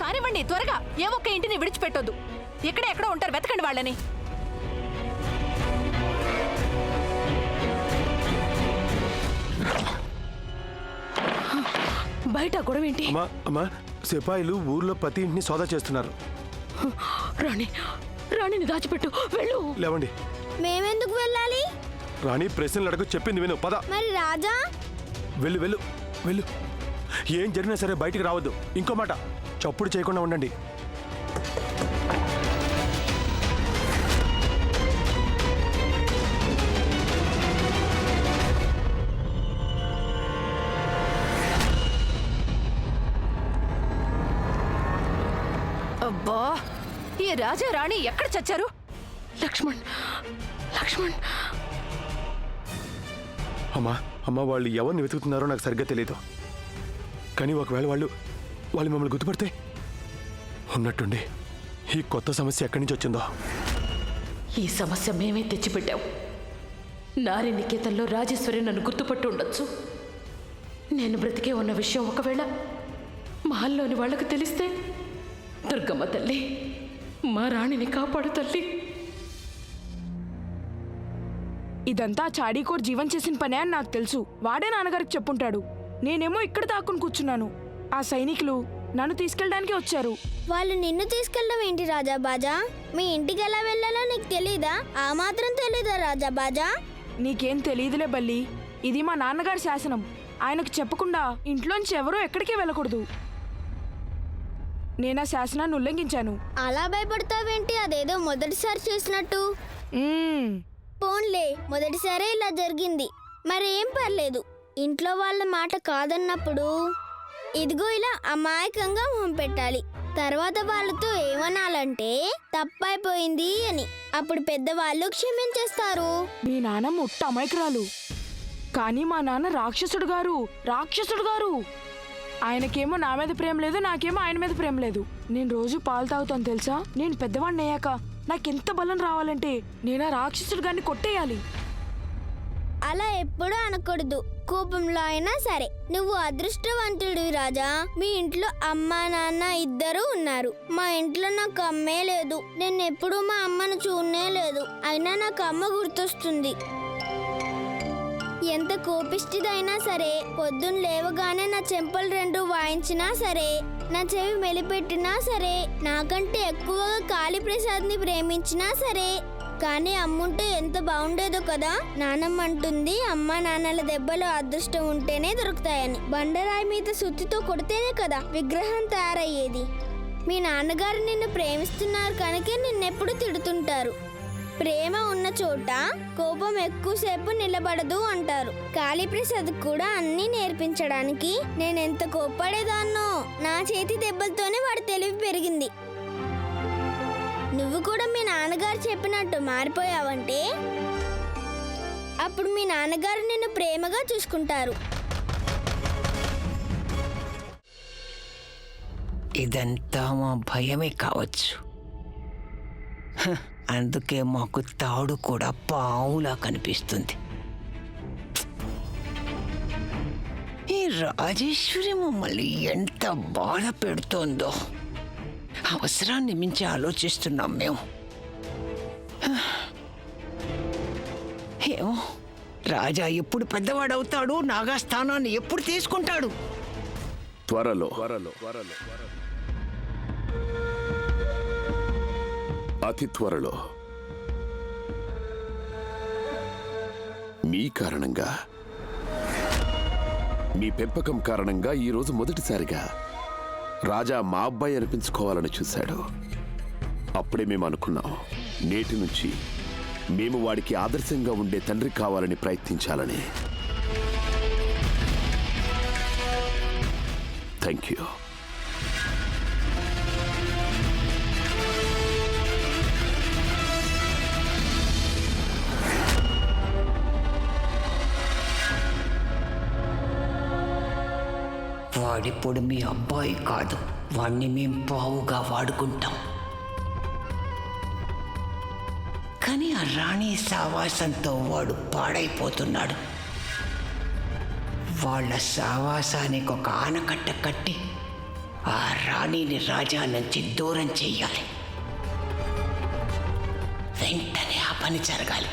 కానివ్వండి త్వరగా. ఏ ఒక్క ఇంటిని విడిచిపెట్టొద్దు. ఎక్కడో ఉంటారు, వెతకండి వాళ్ళని. బయట గొడవేంటి? అమ్మా, సిపాయిలు ఊర్లో ప్రతి ఇంటిని సోదా చేస్తున్నారు. రాణిని దాచిపెట్టు, వెళ్ళు. లేవండి. మేమెందుకు వెళ్ళాలి? రాణి ప్రశ్నలు అడగ, చెప్పింది విను, పద. మరి రాజా? వెళ్ళు వెళ్ళు వెళ్ళు. ఏం జరిగినా సరే బయటికి రావద్దు. ఇంకో మాట, చప్పుడు చేయకుండా ఉండండి. అబ్బా, ఈ రాజా రాణి ఎక్కడ చచ్చారు? లక్ష్మణ్. అమ్మా, వాళ్ళు ఎవరిని వెతుకుతున్నారో నాకు సరిగ్గా తెలియదు. కానీ ఒకవేళ వాళ్ళు మిమ్మల్ని గుర్తుపడితే, ఉన్నట్టుండి ఈ కొత్త సమస్య ఎక్కడి నుంచి వచ్చిందో. ఈ సమస్య మేమే తెచ్చిపెట్టాం. నారీ నికేతన్లో రాజేశ్వరి నన్ను గుర్తుపట్టి ఉండొచ్చు. నేను బ్రతికే ఉన్న విషయం ఒకవేళ మహల్లోని వాళ్లకు తెలిస్తే, దుర్గమ్మ తల్లి, మా రాణిని కాపాడు తల్లి. ఇదంతా చాడీకోర్ జీవన్ చేసిన పనే అని నాకు తెలుసు. వాడే నాన్నగారికి చెప్పుంటాడు. నేనేమో ఇక్కడ దాక్కుని కూర్చున్నాను. ఆ సైనికులు నన్ను తీసుకెళ్ళడానికి వచ్చారు. వాళ్ళు నిన్ను తీసుకెళ్ళడం ఏంటి రాజా బాజా? మీ ఇంటికి ఎలా వెళ్ళాలో నీకు తెలీదా? ఆ మాత్రం తెలీదా రాజా బాజా? నీకేం తెలియదులే బల్లి. ఇది మా నాన్నగారి శాసనం. ఆయనకు చెప్పకుండా ఇంట్లోంచి ఎవరూ ఎక్కడికి వెళ్ళకూడదు. నేను ఆ శాసనాన్ని ఉల్లంఘించాను. అలా భయపడతావేంటి? అదేదో మొదటిసారి చేసినట్టు. పోన్లే, మొదటిసారే ఇలా జరిగింది. మరేం పర్లేదు. ఇంట్లో వాళ్ళ మాట కాదన్నప్పుడు ఇదిగో ఇలా అమాయకంగా మొహం పెట్టాలి. తర్వాత వాళ్ళతో ఏమనాలంటే తప్పైపోయింది అని. అప్పుడు పెద్దవాళ్ళు క్షమించేస్తారు. మీ నాన్న ముట్ట అమాయకురాలు. కానీ మా నాన్న రాక్షసుడు గారు. ఆయనకేమో నా మీద ప్రేమ లేదు, నాకేమో ఆయన మీద ప్రేమ లేదు. నేను రోజు పాలు తాగుతాను తెలుసా? నేను పెద్దవాడిని అయ్యాక నాకెంత బలం రావాలంటే నేను ఆ రాక్షసుడు గారిని కొట్టేయాలి. అలా ఎప్పుడూ అనకూడదు. కోపంలో అయినా సరే. నువ్వు అదృష్టవంతుడివి రాజా. మీ ఇంట్లో అమ్మ నాన్న ఇద్దరూ ఉన్నారు. మా ఇంట్లో నాకు అమ్మే లేదు. నేను ఎప్పుడూ మా అమ్మను చూడనే లేదు. అయినా నాకు అమ్మ గుర్తొస్తుంది. ఎంత కోపిష్టిదైనా సరే, పొద్దున్న లేవగానే నా చెంపలు రెండు వాయించినా సరే, నా చెవి మెలిపెట్టినా సరే, నాకంటే ఎక్కువగా కాళీప్రసాద్ని ప్రేమించినా సరే, కానీ అమ్ముంటే ఎంత బాగుండేదో కదా. నానమ్మ అంటుంది అమ్మ నాన్నల దెబ్బలు అదృష్టం ఉంటేనే దొరుకుతాయని. బండరాయి మీద సుత్తితో కొడితేనే కదా విగ్రహం తయారయ్యేది. మీ నాన్నగారు నిన్ను ప్రేమిస్తున్నారు కనుకే నిన్నెప్పుడు తిడుతుంటారు. ప్రేమ ఉన్న చోట కోపం ఎక్కువసేపు నిలబడదు అంటారు. కాళీప్రసాద్ కూడా అన్నీ నేర్పించడానికి నేనెంత కోప్పడేదాన్నో. నా చేతి దెబ్బలతోనే వాడి తెలివి పెరిగింది. నువ్వు కూడా మీ నాన్నగారు చెప్పినట్టు మారిపోయావంటే అప్పుడు మీ నాన్నగారు నిన్ను ప్రేమగా చూసుకుంటారు. ఇదంతా మా భయమే కావచ్చు. అందుకే మాకు తాడు కూడా పావులా కనిపిస్తుంది. ఈ రాజేశ్వరి మమ్మల్ని ఎంత బాధ పెడుతోందో. అవసరాన్ని మించి ఆలోచిస్తున్నాం మేము. ఏమో, రాజా ఎప్పుడు పెద్దవాడవుతాడు, నాగా స్థానాన్ని ఎప్పుడు తీసుకుంటాడు? త్వరలో అతి త్వరలో. మీ కారణంగా, మీ పెంపకం కారణంగా ఈరోజు మొదటిసారిగా రాజా మా అబ్బాయి అనిపించుకోవాలని చూశాడు. అప్పుడే మేము అనుకున్నాం, నేటి నుంచి మేము వాడికి ఆదర్శంగా ఉండే తండ్రి కావాలని ప్రయత్నించాలని. Thank you. వాడిప్పుడు మీ అబ్బాయి కాదు, వాణ్ణి మేం పావుగా వాడుకుంటాం. కానీ ఆ రాణి సావాసంతో వాడు పాడైపోతున్నాడు. వాళ్ళ సావాసానికి ఒక ఆనకట్ట కట్టి ఆ రాణిని రాజా నుంచి దూరం చెయ్యాలి. వెంటనే ఆ పని జరగాలి.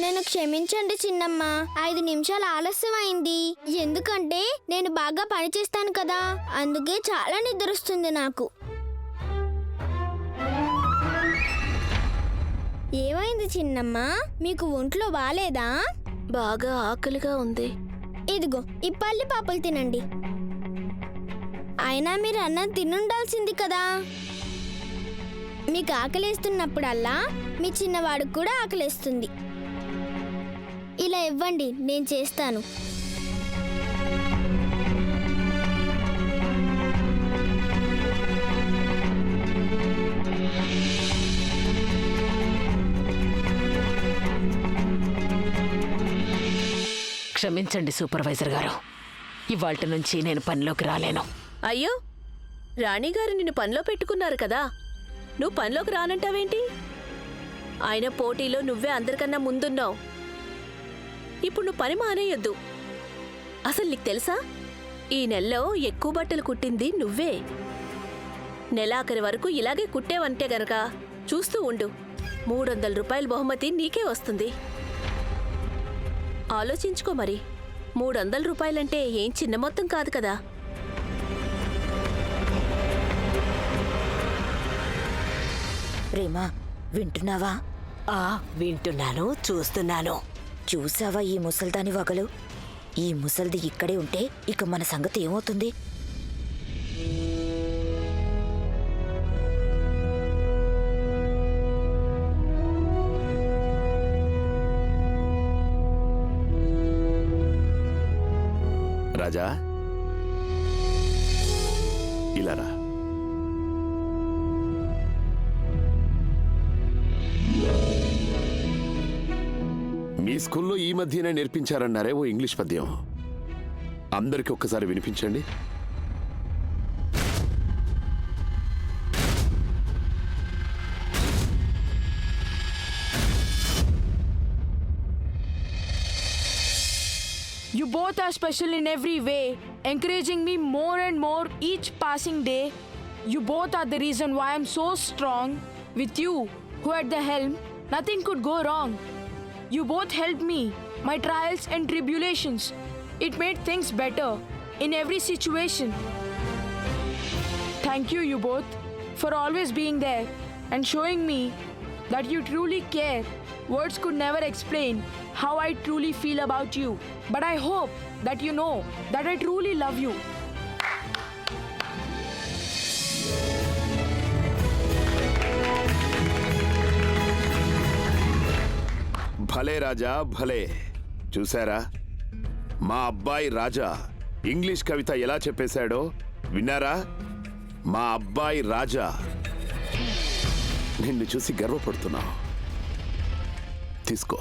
నన్ను క్షమించండి చిన్నమ్మ, 5 నిమిషాలు ఆలస్యం అయింది. ఎందుకంటే నేను బాగా పని చేస్తాను కదా, అందుకే చాలా నిద్రొస్తుంది నాకు. ఏమైంది చిన్నమ్మ, మీకు ఒంట్లో బాలేదా? బాగా ఆకలిగా ఉంది. ఇదిగో ఈ పల్లి పాపలు తినండి. అయినా మీరు అన్నం తినుండాల్సింది కదా. మీకు ఆకలేస్తున్నప్పుడల్లా మీ చిన్నవాడికి కూడా ఆకలేస్తుంది. ఇలా ఇవ్వండి, నేను చేస్తాను. క్షమించండి సూపర్వైజర్ గారు, ఇవాల్టి నుంచి నేను పనిలోకి రాలేను. అయ్యో, రాణిగారు నిన్ను పనిలో పెట్టుకున్నారు కదా, నువ్వు పనిలోకి రానంటావేంటి? ఆయన పోటీలో నువ్వే అందరికన్నా ముందున్నావు. ఇప్పుడు నువ్వు పని మానేయొద్దు. అసలు నీకు తెలుసా, ఈ నెలలో ఎక్కువ బట్టలు కుట్టింది నువ్వే. నెలాఖరి వరకు ఇలాగే కుట్టేవంటే గనక చూస్తూ ఉండు, 300 రూపాయల బహుమతి నీకే వస్తుంది. ఆలోచించుకో మరి, 300 రూపాయలంటే ఏం చిన్న మొత్తం కాదు కదా. ప్రేమ, వింటున్నావా? వింటున్నాను, చూస్తున్నాను. చూసావా ఈ ముసల్దాని వగలు? ఈ ముసల్ది ఇక్కడే ఉంటే ఇక మన సంగతి ఏమవుతుంది? రాజా, ఇలా రా. మీ స్కూల్లో ఈ మధ్యనే నేర్పించారన్నారే ఓ ఇంగ్లీష్ పద్యం, అందరికి ఒక్కసారి వినిపించండి. You both are special in every way, encouraging me more and more each passing day. You both are the reason why I'm so strong. With you, who at the helm, nothing could go wrong. You both helped me, my trials and tribulations. It made things better in every situation. Thank you, you both, for always being there and showing me that you truly care. Words could never explain how I truly feel about you. But I hope that you know that I truly love you. భలే రాజా భలే. చూసారా, మా అబ్బాయి రాజా English కవిత ఎలా చెప్పేశాడో విన్నారా? మా అబ్బాయి రాజా, నిన్ను చూసి గర్వపడుతున్నా. తీసుకో.